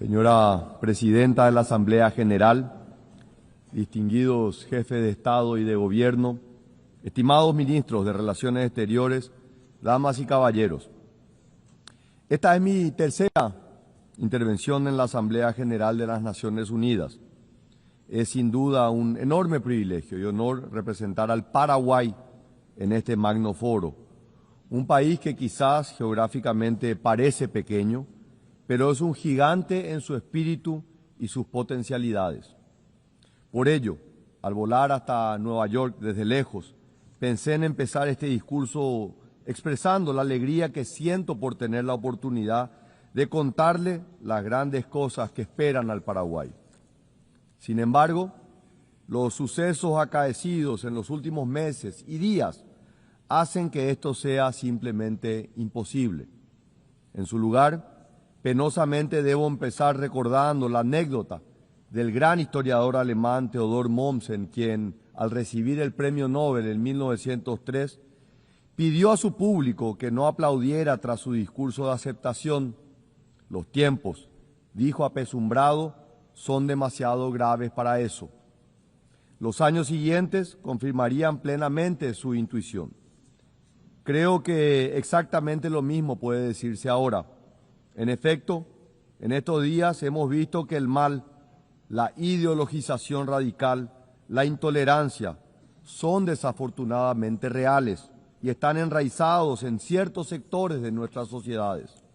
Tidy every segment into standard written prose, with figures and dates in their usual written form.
Señora Presidenta de la Asamblea General, distinguidos jefes de Estado y de Gobierno, estimados ministros de Relaciones Exteriores, damas y caballeros. Esta es mi tercera intervención en la Asamblea General de las Naciones Unidas. Es sin duda un enorme privilegio y honor representar al Paraguay en este magno foro, un país que quizás geográficamente parece pequeño, pero es un gigante en su espíritu y sus potencialidades. Por ello, al volar hasta Nueva York desde lejos, pensé en empezar este discurso expresando la alegría que siento por tener la oportunidad de contarle las grandes cosas que esperan al Paraguay. Sin embargo, los sucesos acaecidos en los últimos meses y días hacen que esto sea simplemente imposible. En su lugar, penosamente debo empezar recordando la anécdota del gran historiador alemán Theodor Mommsen, quien, al recibir el Premio Nobel en 1903, pidió a su público que no aplaudiera tras su discurso de aceptación. Los tiempos, dijo apesumbrado, son demasiado graves para eso. Los años siguientes confirmarían plenamente su intuición. Creo que exactamente lo mismo puede decirse ahora. En efecto, en estos días hemos visto que el mal, la ideologización radical, la intolerancia, son desafortunadamente reales y están enraizados en ciertos sectores de nuestras sociedades.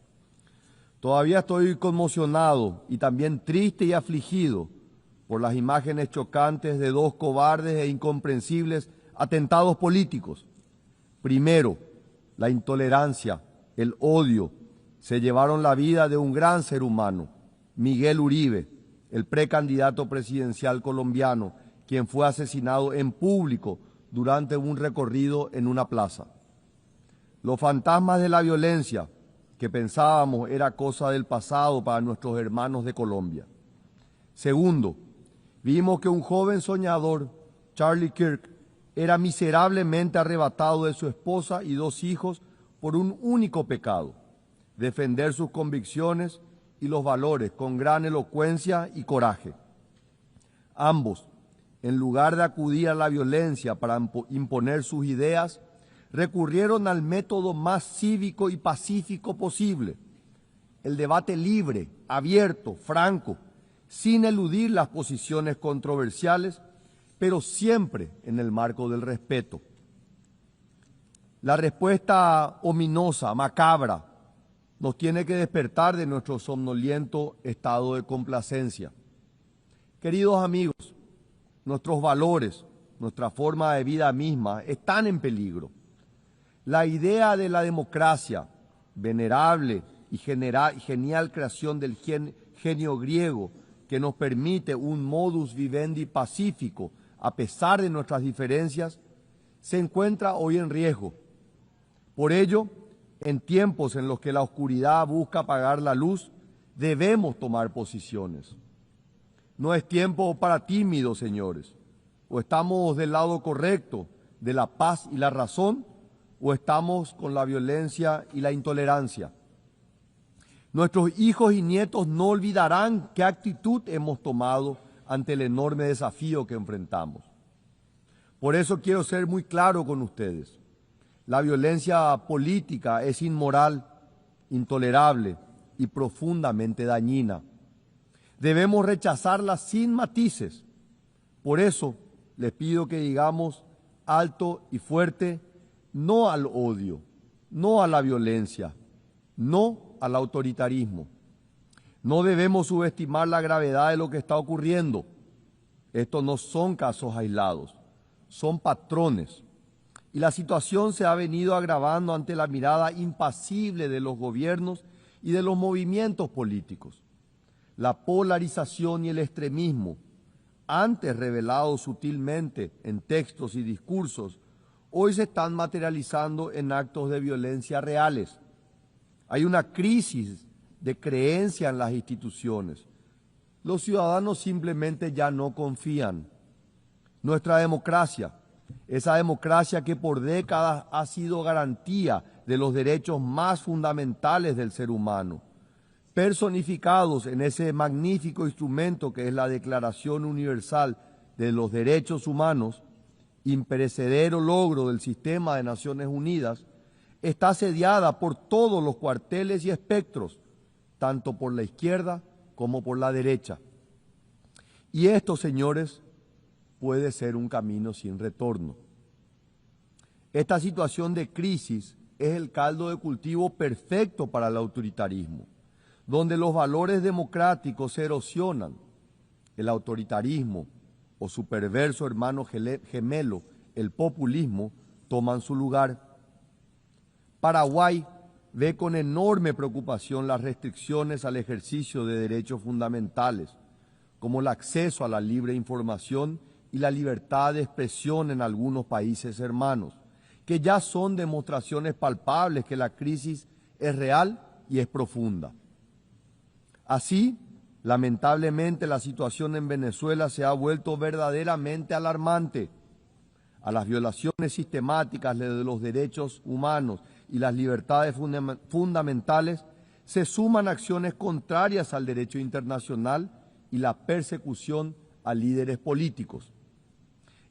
Todavía estoy conmocionado y también triste y afligido por las imágenes chocantes de dos cobardes e incomprensibles atentados políticos. Primero, la intolerancia, el odio, se llevaron la vida de un gran ser humano, Miguel Uribe, el precandidato presidencial colombiano, quien fue asesinado en público durante un recorrido en una plaza. Los fantasmas de la violencia, que pensábamos era cosa del pasado para nuestros hermanos de Colombia. Segundo, vimos que un joven soñador, Charlie Kirk, era miserablemente arrebatado de su esposa y dos hijos por un único pecado: defender sus convicciones y los valores con gran elocuencia y coraje. Ambos, en lugar de acudir a la violencia para imponer sus ideas, recurrieron al método más cívico y pacífico posible: el debate libre, abierto, franco, sin eludir las posiciones controversiales, pero siempre en el marco del respeto. La respuesta ominosa, macabra, nos tiene que despertar de nuestro somnoliento estado de complacencia. Queridos amigos, nuestros valores, nuestra forma de vida misma están en peligro. La idea de la democracia, venerable y genial creación del genio griego, que nos permite un modus vivendi pacífico a pesar de nuestras diferencias, se encuentra hoy en riesgo. Por ello, en tiempos en los que la oscuridad busca apagar la luz, debemos tomar posiciones. No es tiempo para tímidos, señores. O estamos del lado correcto de la paz y la razón, o estamos con la violencia y la intolerancia. Nuestros hijos y nietos no olvidarán qué actitud hemos tomado ante el enorme desafío que enfrentamos. Por eso quiero ser muy claro con ustedes. La violencia política es inmoral, intolerable y profundamente dañina. Debemos rechazarla sin matices. Por eso les pido que digamos alto y fuerte no al odio, no a la violencia, no al autoritarismo. No debemos subestimar la gravedad de lo que está ocurriendo. Estos no son casos aislados, son patrones. Y la situación se ha venido agravando ante la mirada impasible de los gobiernos y de los movimientos políticos. La polarización y el extremismo, antes revelados sutilmente en textos y discursos, hoy se están materializando en actos de violencia reales. Hay una crisis de creencia en las instituciones. Los ciudadanos simplemente ya no confían. Nuestra democracia, esa democracia que por décadas ha sido garantía de los derechos más fundamentales del ser humano, personificados en ese magnífico instrumento que es la Declaración Universal de los Derechos Humanos, imperecedero logro del sistema de Naciones Unidas, está asediada por todos los cuarteles y espectros, tanto por la izquierda como por la derecha. Y esto, señores, puede ser un camino sin retorno. Esta situación de crisis es el caldo de cultivo perfecto para el autoritarismo, donde los valores democráticos se erosionan. El autoritarismo o su perverso hermano gemelo, el populismo, toman su lugar. Paraguay ve con enorme preocupación las restricciones al ejercicio de derechos fundamentales, como el acceso a la libre información y la libertad de expresión en algunos países hermanos, que ya son demostraciones palpables que la crisis es real y es profunda. Así, lamentablemente, la situación en Venezuela se ha vuelto verdaderamente alarmante. A las violaciones sistemáticas de los derechos humanos y las libertades fundamentales se suman acciones contrarias al derecho internacional y la persecución a líderes políticos.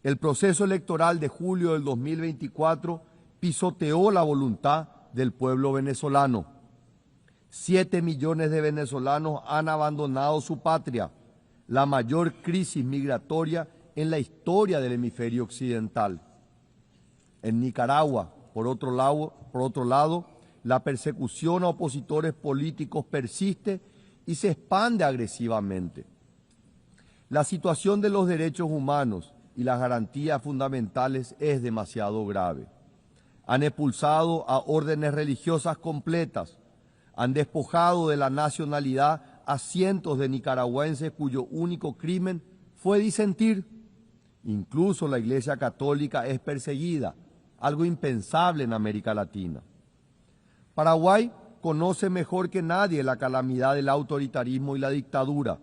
El proceso electoral de julio del 2024 pisoteó la voluntad del pueblo venezolano. 7 millones de venezolanos han abandonado su patria, la mayor crisis migratoria en la historia del hemisferio occidental. En Nicaragua, por otro lado, la persecución a opositores políticos persiste y se expande agresivamente. La situación de los derechos humanos y las garantías fundamentales es demasiado grave. Han expulsado a órdenes religiosas completas, han despojado de la nacionalidad a cientos de nicaragüenses cuyo único crimen fue disentir. Incluso la Iglesia Católica es perseguida, algo impensable en América Latina. Paraguay conoce mejor que nadie la calamidad del autoritarismo y la dictadura,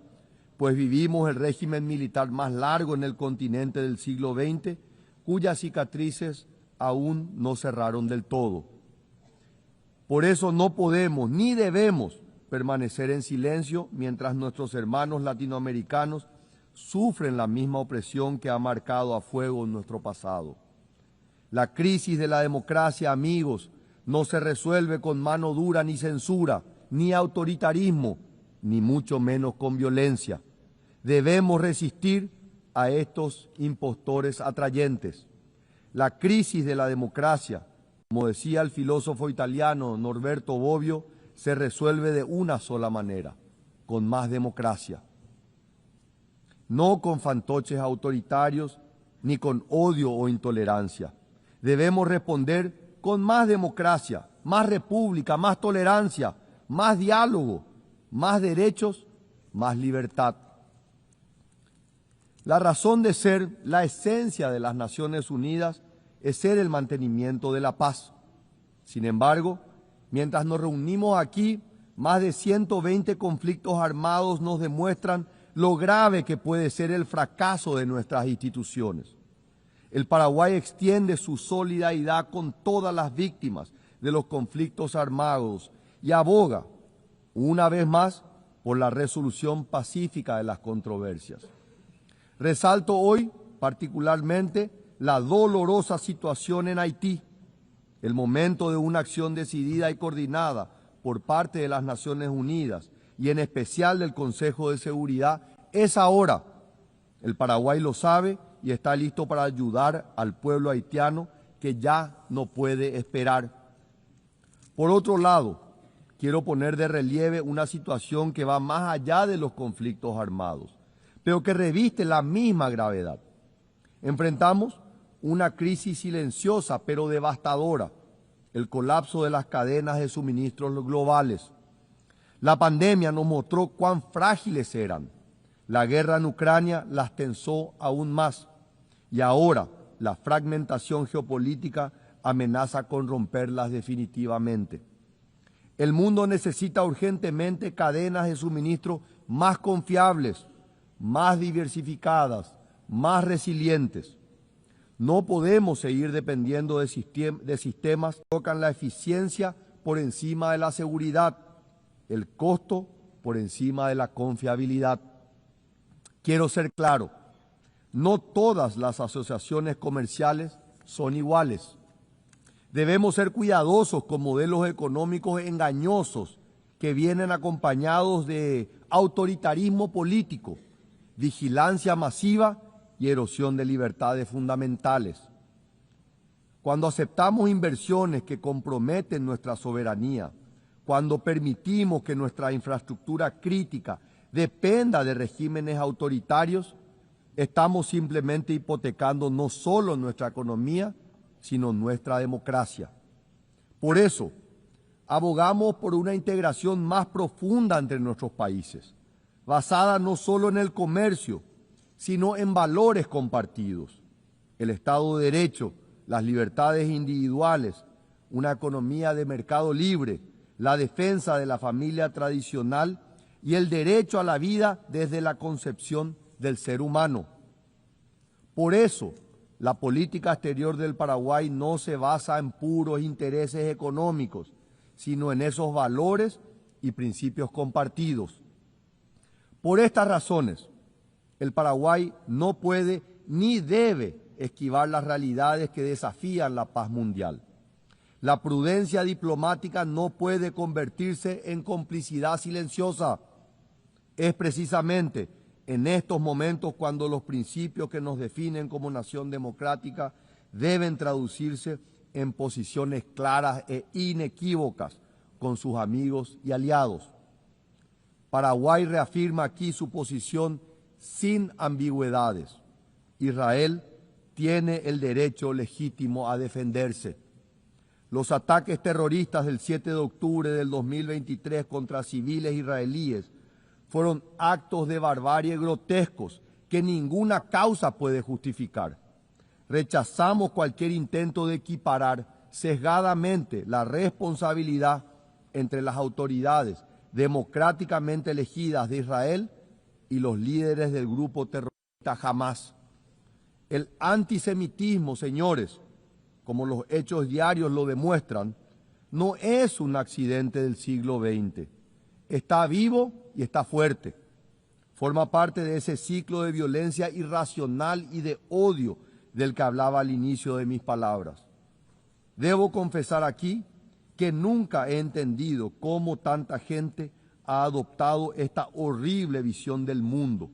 pues vivimos el régimen militar más largo en el continente del siglo XX, cuyas cicatrices aún no cerraron del todo. Por eso no podemos ni debemos permanecer en silencio mientras nuestros hermanos latinoamericanos sufren la misma opresión que ha marcado a fuego nuestro pasado. La crisis de la democracia, amigos, no se resuelve con mano dura ni censura, ni autoritarismo, ni mucho menos con violencia. Debemos resistir a estos impostores atrayentes. La crisis de la democracia, como decía el filósofo italiano Norberto Bobbio, se resuelve de una sola manera, con más democracia. No con fantoches autoritarios, ni con odio o intolerancia. Debemos responder con más democracia, más república, más tolerancia, más diálogo, más derechos, más libertad. La razón de ser, la esencia de las Naciones Unidas es ser el mantenimiento de la paz. Sin embargo, mientras nos reunimos aquí, más de 120 conflictos armados nos demuestran lo grave que puede ser el fracaso de nuestras instituciones. El Paraguay extiende su solidaridad con todas las víctimas de los conflictos armados y aboga, una vez más, por la resolución pacífica de las controversias. Resalto hoy, particularmente, la dolorosa situación en Haití, el momento de una acción decidida y coordinada por parte de las Naciones Unidas y en especial del Consejo de Seguridad es ahora. El Paraguay lo sabe y está listo para ayudar al pueblo haitiano que ya no puede esperar. Por otro lado, quiero poner de relieve una situación que va más allá de los conflictos armados, pero que reviste la misma gravedad. Enfrentamos una crisis silenciosa pero devastadora, el colapso de las cadenas de suministros globales. La pandemia nos mostró cuán frágiles eran. La guerra en Ucrania las tensó aún más. Y ahora la fragmentación geopolítica amenaza con romperlas definitivamente. El mundo necesita urgentemente cadenas de suministro más confiables, más diversificadas, más resilientes. No podemos seguir dependiendo de sistemas que colocan la eficiencia por encima de la seguridad. el costo por encima de la confiabilidad. Quiero ser claro, no todas las asociaciones comerciales son iguales. Debemos ser cuidadosos con modelos económicos engañosos que vienen acompañados de autoritarismo político, vigilancia masiva y erosión de libertades fundamentales. Cuando aceptamos inversiones que comprometen nuestra soberanía, cuando permitimos que nuestra infraestructura crítica dependa de regímenes autoritarios, estamos simplemente hipotecando no solo nuestra economía, sino nuestra democracia. Por eso, abogamos por una integración más profunda entre nuestros países, basada no solo en el comercio, sino en valores compartidos, el Estado de Derecho, las libertades individuales, una economía de mercado libre, la defensa de la familia tradicional y el derecho a la vida desde la concepción del ser humano. Por eso, la política exterior del Paraguay no se basa en puros intereses económicos, sino en esos valores y principios compartidos. Por estas razones, el Paraguay no puede ni debe esquivar las realidades que desafían la paz mundial. La prudencia diplomática no puede convertirse en complicidad silenciosa. Es precisamente en estos momentos cuando los principios que nos definen como nación democrática deben traducirse en posiciones claras e inequívocas con sus amigos y aliados. Paraguay reafirma aquí su posición sin ambigüedades. Israel tiene el derecho legítimo a defenderse. Los ataques terroristas del 7 de octubre del 2023 contra civiles israelíes fueron actos de barbarie grotescos que ninguna causa puede justificar. Rechazamos cualquier intento de equiparar sesgadamente la responsabilidad entre las autoridades democráticamente elegidas de Israel y los líderes del grupo terrorista Hamás. El antisemitismo, señores, como los hechos diarios lo demuestran, no es un accidente del siglo XX. Está vivo y está fuerte. Forma parte de ese ciclo de violencia irracional y de odio del que hablaba al inicio de mis palabras. Debo confesar aquí que nunca he entendido cómo tanta gente ha adoptado esta horrible visión del mundo,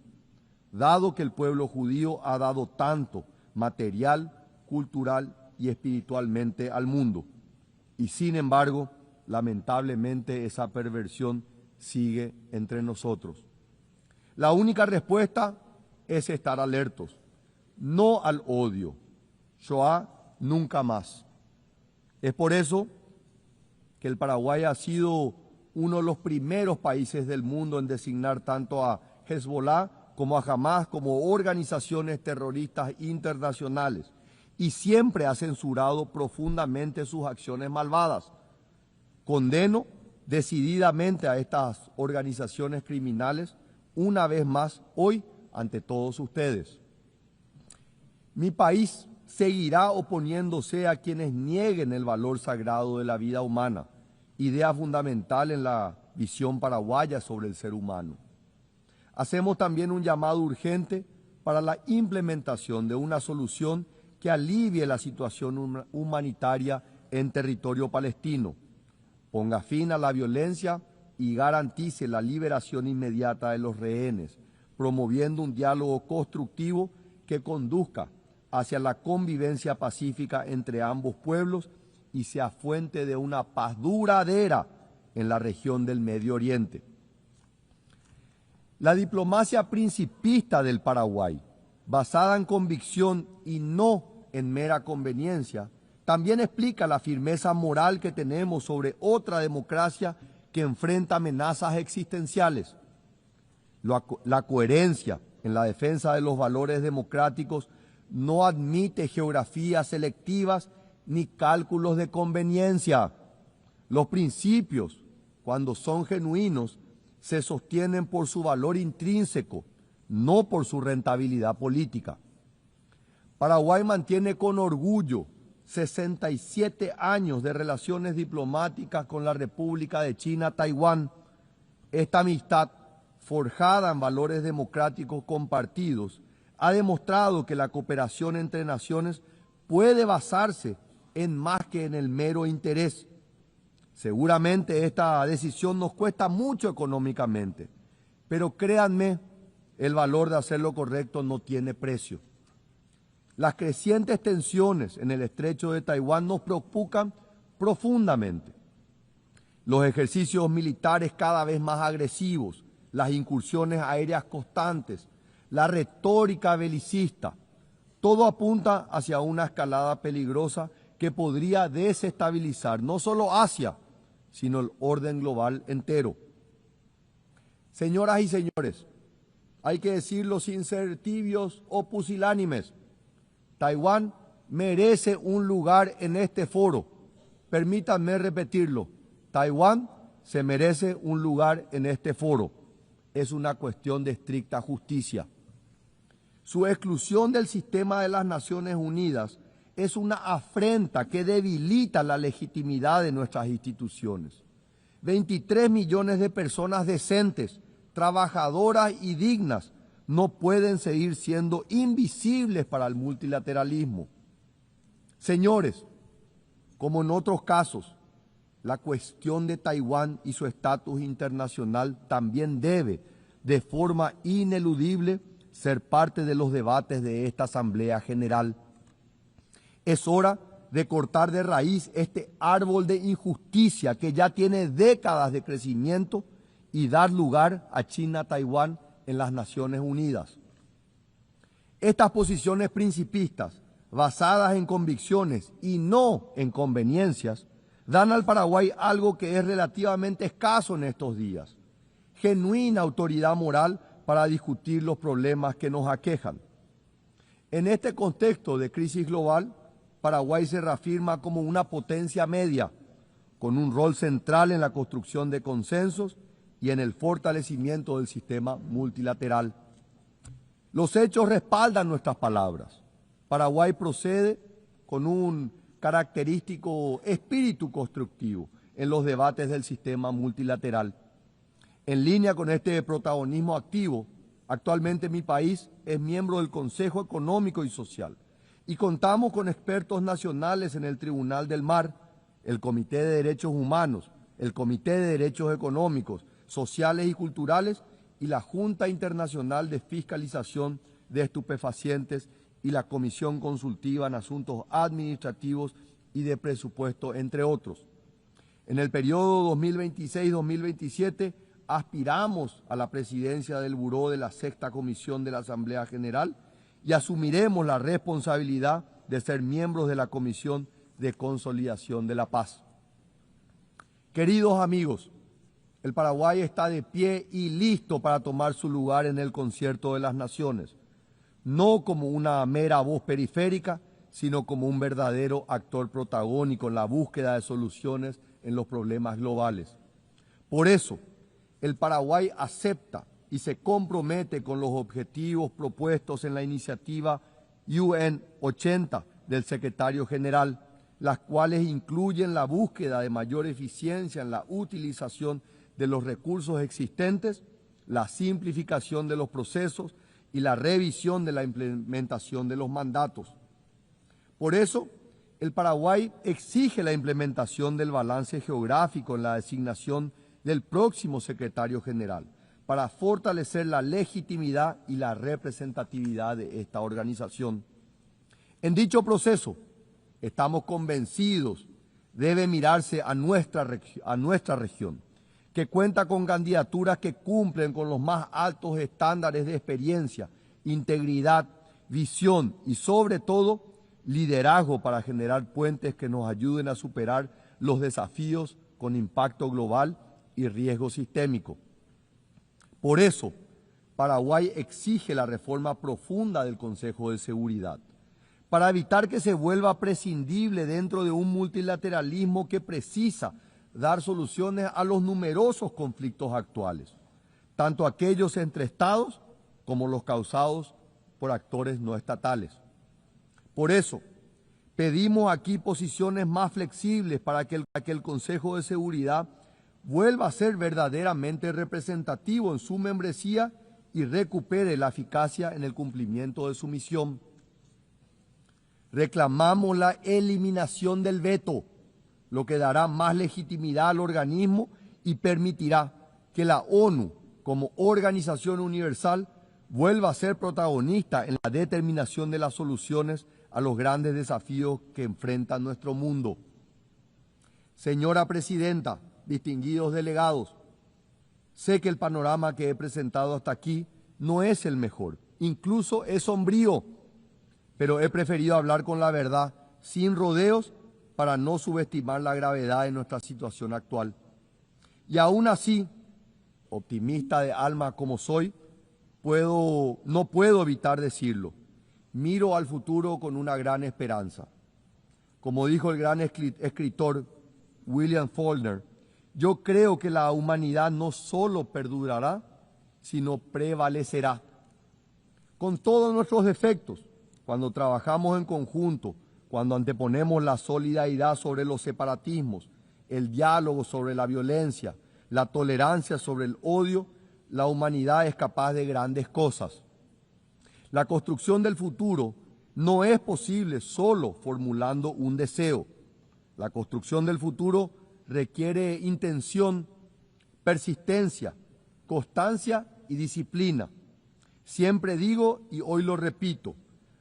dado que el pueblo judío ha dado tanto material, cultural y espiritualmente al mundo. Y sin embargo, lamentablemente esa perversión sigue entre nosotros. La única respuesta es estar alertos, no al odio. Shoah nunca más. Es por eso que el Paraguay ha sido uno de los primeros países del mundo en designar tanto a Hezbollah como a Hamás como organizaciones terroristas internacionales y siempre ha censurado profundamente sus acciones malvadas. Condeno decididamente a estas organizaciones criminales una vez más hoy ante todos ustedes. Mi país seguirá oponiéndose a quienes nieguen el valor sagrado de la vida humana, idea fundamental en la visión paraguaya sobre el ser humano. Hacemos también un llamado urgente para la implementación de una solución que alivie la situación humanitaria en territorio palestino, ponga fin a la violencia y garantice la liberación inmediata de los rehenes, promoviendo un diálogo constructivo que conduzca hacia la convivencia pacífica entre ambos pueblos y sea fuente de una paz duradera en la región del Medio Oriente. La diplomacia principista del Paraguay, basada en convicción y no en mera conveniencia, también explica la firmeza moral que tenemos sobre otra democracia que enfrenta amenazas existenciales. La coherencia en la defensa de los valores democráticos no admite geografías selectivas ni cálculos de conveniencia. Los principios, cuando son genuinos, se sostienen por su valor intrínseco, no por su rentabilidad política. Paraguay mantiene con orgullo 67 años de relaciones diplomáticas con la República de China, Taiwán, Esta amistad, forjada en valores democráticos compartidos, ha demostrado que la cooperación entre naciones puede basarse en más que en el mero interés. Seguramente esta decisión nos cuesta mucho económicamente, pero créanme, el valor de hacer lo correcto no tiene precio. Las crecientes tensiones en el estrecho de Taiwán nos preocupan profundamente. Los ejercicios militares cada vez más agresivos, las incursiones aéreas constantes, la retórica belicista, todo apunta hacia una escalada peligrosa que podría desestabilizar no solo Asia, sino el orden global entero. Señoras y señores, hay que decirlo sin ser tibios o pusilánimes, Taiwán merece un lugar en este foro. Permítanme repetirlo, Taiwán se merece un lugar en este foro. Es una cuestión de estricta justicia. Su exclusión del sistema de las Naciones Unidas es una afrenta que debilita la legitimidad de nuestras instituciones. 23 millones de personas decentes, trabajadoras y dignas no pueden seguir siendo invisibles para el multilateralismo. Señores, como en otros casos, la cuestión de Taiwán y su estatus internacional también debe, de forma ineludible, ser parte de los debates de esta Asamblea General. Es hora de cortar de raíz este árbol de injusticia que ya tiene décadas de crecimiento y dar lugar a China-Taiwán en las Naciones Unidas. Estas posiciones principistas, basadas en convicciones y no en conveniencias, dan al Paraguay algo que es relativamente escaso en estos días: genuina autoridad moral para discutir los problemas que nos aquejan. En este contexto de crisis global, Paraguay se reafirma como una potencia media, con un rol central en la construcción de consensos y en el fortalecimiento del sistema multilateral. Los hechos respaldan nuestras palabras. Paraguay procede con un característico espíritu constructivo en los debates del sistema multilateral. En línea con este protagonismo activo, actualmente mi país es miembro del Consejo Económico y Social y contamos con expertos nacionales en el Tribunal del Mar, el Comité de Derechos Humanos, el Comité de Derechos Económicos, Sociales y Culturales y la Junta Internacional de Fiscalización de Estupefacientes y la Comisión Consultiva en Asuntos Administrativos y de Presupuesto, entre otros. En el periodo 2026-2027 aspiramos a la presidencia del Buró de la Sexta Comisión de la Asamblea General y asumiremos la responsabilidad de ser miembros de la Comisión de Consolidación de la Paz. Queridos amigos, el Paraguay está de pie y listo para tomar su lugar en el concierto de las naciones, no como una mera voz periférica, sino como un verdadero actor protagónico en la búsqueda de soluciones en los problemas globales. Por eso, el Paraguay acepta y se compromete con los objetivos propuestos en la iniciativa UN 80 del secretario general, las cuales incluyen la búsqueda de mayor eficiencia en la utilización de los recursos existentes, la simplificación de los procesos y la revisión de la implementación de los mandatos. Por eso, el Paraguay exige la implementación del balance geográfico en la designación del próximo secretario general para fortalecer la legitimidad y la representatividad de esta organización. En dicho proceso, estamos convencidos debe mirarse a nuestra región, que cuenta con candidaturas que cumplen con los más altos estándares de experiencia, integridad, visión y sobre todo liderazgo para generar puentes que nos ayuden a superar los desafíos con impacto global y riesgo sistémico. Por eso, Paraguay exige la reforma profunda del Consejo de Seguridad, para evitar que se vuelva prescindible dentro de un multilateralismo que precisa dar soluciones a los numerosos conflictos actuales, tanto aquellos entre estados como los causados por actores no estatales. Por eso, pedimos aquí posiciones más flexibles para que el Consejo de Seguridad vuelva a ser verdaderamente representativo en su membresía y recupere la eficacia en el cumplimiento de su misión. Reclamamos la eliminación del veto, lo que dará más legitimidad al organismo y permitirá que la ONU, como organización universal, vuelva a ser protagonista en la determinación de las soluciones a los grandes desafíos que enfrenta nuestro mundo. Señora Presidenta, distinguidos delegados, sé que el panorama que he presentado hasta aquí no es el mejor, incluso es sombrío, pero he preferido hablar con la verdad, sin rodeos, para no subestimar la gravedad de nuestra situación actual. Y aún así, optimista de alma como soy, no puedo evitar decirlo. Miro al futuro con una gran esperanza. Como dijo el gran escritor William Faulkner, yo creo que la humanidad no solo perdurará, sino prevalecerá. Con todos nuestros defectos, cuando trabajamos en conjunto, cuando anteponemos la solidaridad sobre los separatismos, el diálogo sobre la violencia, la tolerancia sobre el odio, la humanidad es capaz de grandes cosas. La construcción del futuro no es posible solo formulando un deseo. La construcción del futuro requiere intención, persistencia, constancia y disciplina. Siempre digo, y hoy lo repito,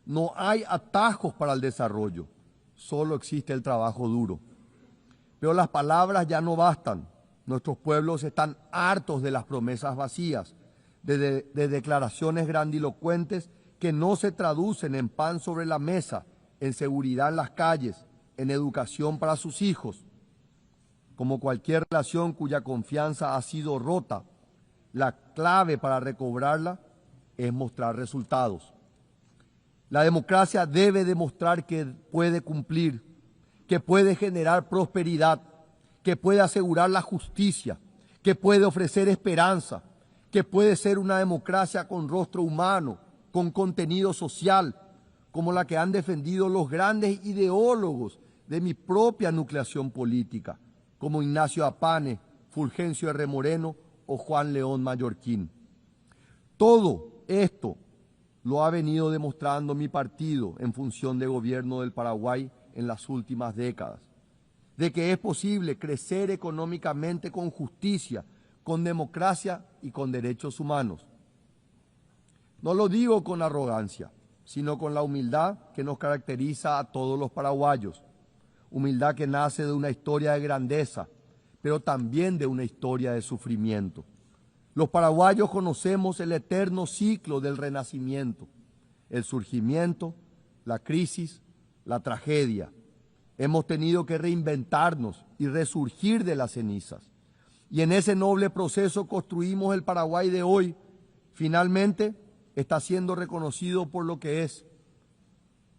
no hay atajos para el desarrollo, solo existe el trabajo duro. Pero las palabras ya no bastan. Nuestros pueblos están hartos de las promesas vacías, de declaraciones grandilocuentes que no se traducen en pan sobre la mesa, en seguridad en las calles, en educación para sus hijos. Como cualquier relación cuya confianza ha sido rota, la clave para recobrarla es mostrar resultados. La democracia debe demostrar que puede cumplir, que puede generar prosperidad, que puede asegurar la justicia, que puede ofrecer esperanza, que puede ser una democracia con rostro humano, con contenido social, como la que han defendido los grandes ideólogos de mi propia nucleación política, como Ignacio Apane, Fulgencio R. Moreno o Juan León Mallorquín. Todo esto lo ha venido demostrando mi partido en función de gobierno del Paraguay en las últimas décadas, de que es posible crecer económicamente con justicia, con democracia y con derechos humanos. No lo digo con arrogancia, sino con la humildad que nos caracteriza a todos los paraguayos, humildad que nace de una historia de grandeza, pero también de una historia de sufrimiento. Los paraguayos conocemos el eterno ciclo del renacimiento, el surgimiento, la crisis, la tragedia. Hemos tenido que reinventarnos y resurgir de las cenizas. Y en ese noble proceso construimos el Paraguay de hoy. Finalmente está siendo reconocido por lo que es,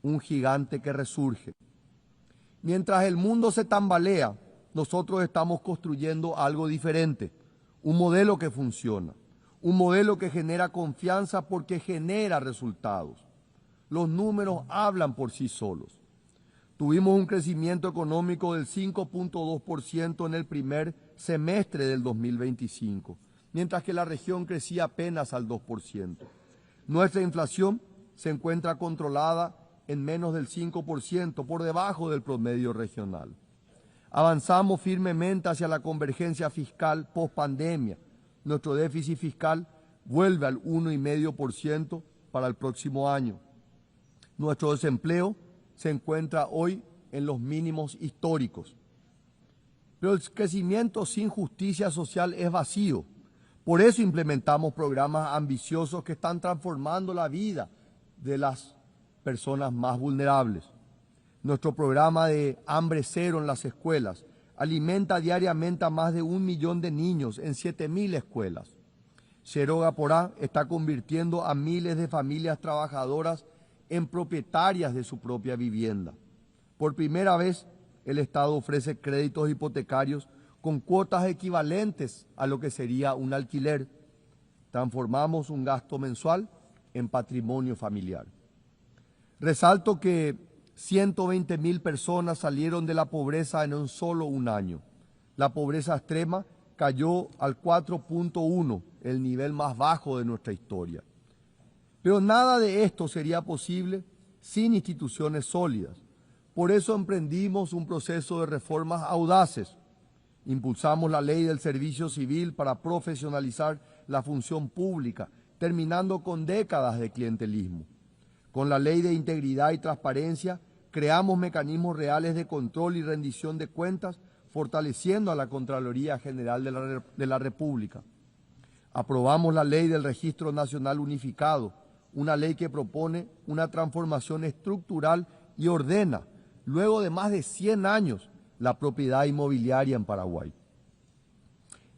un gigante que resurge. Mientras el mundo se tambalea, nosotros estamos construyendo algo diferente. Un modelo que funciona, un modelo que genera confianza porque genera resultados. Los números hablan por sí solos. Tuvimos un crecimiento económico del 5.2% en el primer semestre del 2025, mientras que la región crecía apenas al 2%. Nuestra inflación se encuentra controlada en menos del 5%, por debajo del promedio regional. Avanzamos firmemente hacia la convergencia fiscal post-pandemia. Nuestro déficit fiscal vuelve al 1,5% para el próximo año. Nuestro desempleo se encuentra hoy en los mínimos históricos. Pero el crecimiento sin justicia social es vacío. Por eso implementamos programas ambiciosos que están transformando la vida de las personas más vulnerables. Nuestro programa de hambre cero en las escuelas alimenta diariamente a más de 1 millón de niños en 7.000 escuelas. Xiroga Porá está convirtiendo a miles de familias trabajadoras en propietarias de su propia vivienda. Por primera vez, el Estado ofrece créditos hipotecarios con cuotas equivalentes a lo que sería un alquiler. Transformamos un gasto mensual en patrimonio familiar. Resalto que 120.000 personas salieron de la pobreza en un solo año. La pobreza extrema cayó al 4.1, el nivel más bajo de nuestra historia. Pero nada de esto sería posible sin instituciones sólidas. Por eso emprendimos un proceso de reformas audaces. Impulsamos la ley del servicio civil para profesionalizar la función pública, terminando con décadas de clientelismo. Con la ley de integridad y transparencia, creamos mecanismos reales de control y rendición de cuentas, fortaleciendo a la Contraloría General de la República. Aprobamos la ley del Registro Nacional Unificado, una ley que propone una transformación estructural y ordena, luego de más de 100 años, la propiedad inmobiliaria en Paraguay.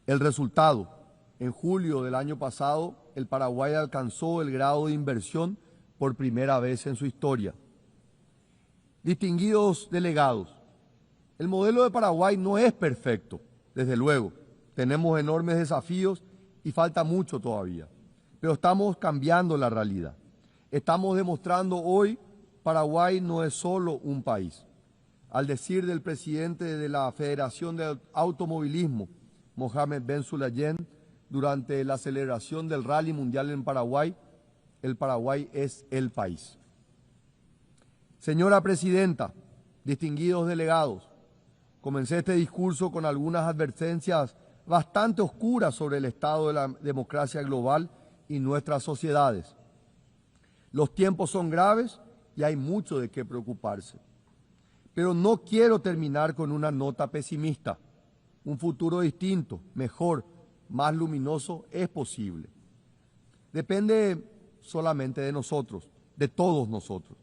El resultado: en julio del año pasado, el Paraguay alcanzó el grado de inversión por primera vez en su historia. Distinguidos delegados, el modelo de Paraguay no es perfecto, desde luego. Tenemos enormes desafíos y falta mucho todavía, pero estamos cambiando la realidad. Estamos demostrando hoy que Paraguay no es solo un país. Al decir del presidente de la Federación de Automovilismo, Mohamed Ben Sulayem, durante la celebración del Rally Mundial en Paraguay, el Paraguay es el país. Señora Presidenta, distinguidos delegados, comencé este discurso con algunas advertencias bastante oscuras sobre el estado de la democracia global y nuestras sociedades. Los tiempos son graves y hay mucho de qué preocuparse. Pero no quiero terminar con una nota pesimista. Un futuro distinto, mejor, más luminoso es posible. Depende solamente de nosotros, de todos nosotros,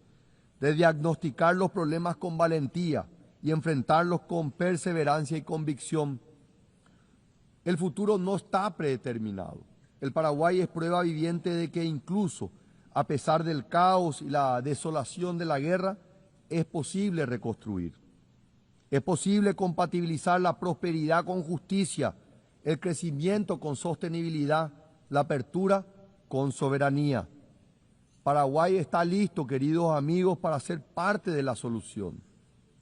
de diagnosticar los problemas con valentía y enfrentarlos con perseverancia y convicción. El futuro no está predeterminado. El Paraguay es prueba viviente de que incluso a pesar del caos y la desolación de la guerra, es posible reconstruir. Es posible compatibilizar la prosperidad con justicia, el crecimiento con sostenibilidad, la apertura con soberanía. Paraguay está listo, queridos amigos, para ser parte de la solución.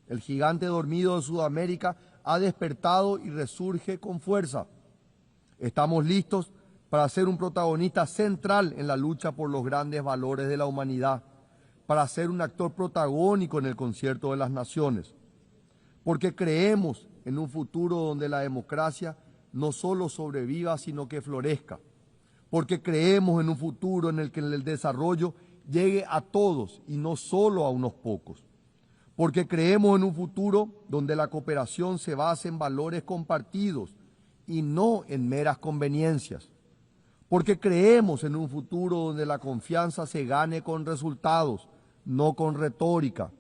El gigante dormido de Sudamérica ha despertado y resurge con fuerza. Estamos listos para ser un protagonista central en la lucha por los grandes valores de la humanidad, para ser un actor protagónico en el concierto de las naciones, porque creemos en un futuro donde la democracia no solo sobreviva, sino que florezca, porque creemos en un futuro en el que el desarrollo llegue a todos y no solo a unos pocos, porque creemos en un futuro donde la cooperación se base en valores compartidos y no en meras conveniencias, porque creemos en un futuro donde la confianza se gane con resultados, no con retórica,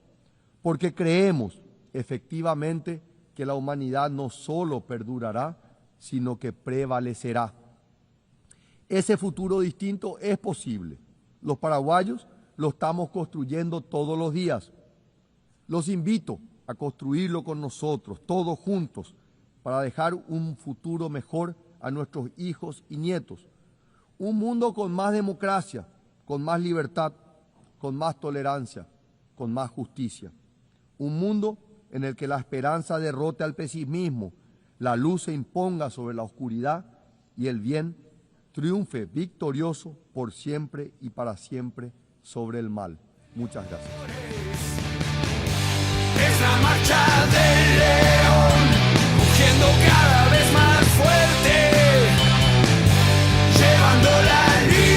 porque creemos efectivamente que la humanidad no solo perdurará, sino que prevalecerá. Ese futuro distinto es posible. Los paraguayos lo estamos construyendo todos los días. Los invito a construirlo con nosotros, todos juntos, para dejar un futuro mejor a nuestros hijos y nietos. Un mundo con más democracia, con más libertad, con más tolerancia, con más justicia. Un mundo en el que la esperanza derrote al pesimismo, la luz se imponga sobre la oscuridad y el bien triunfe victorioso por siempre y para siempre sobre el mal. Muchas gracias. Es la marcha del león, rugiendo cada vez más fuerte, llevando la línea.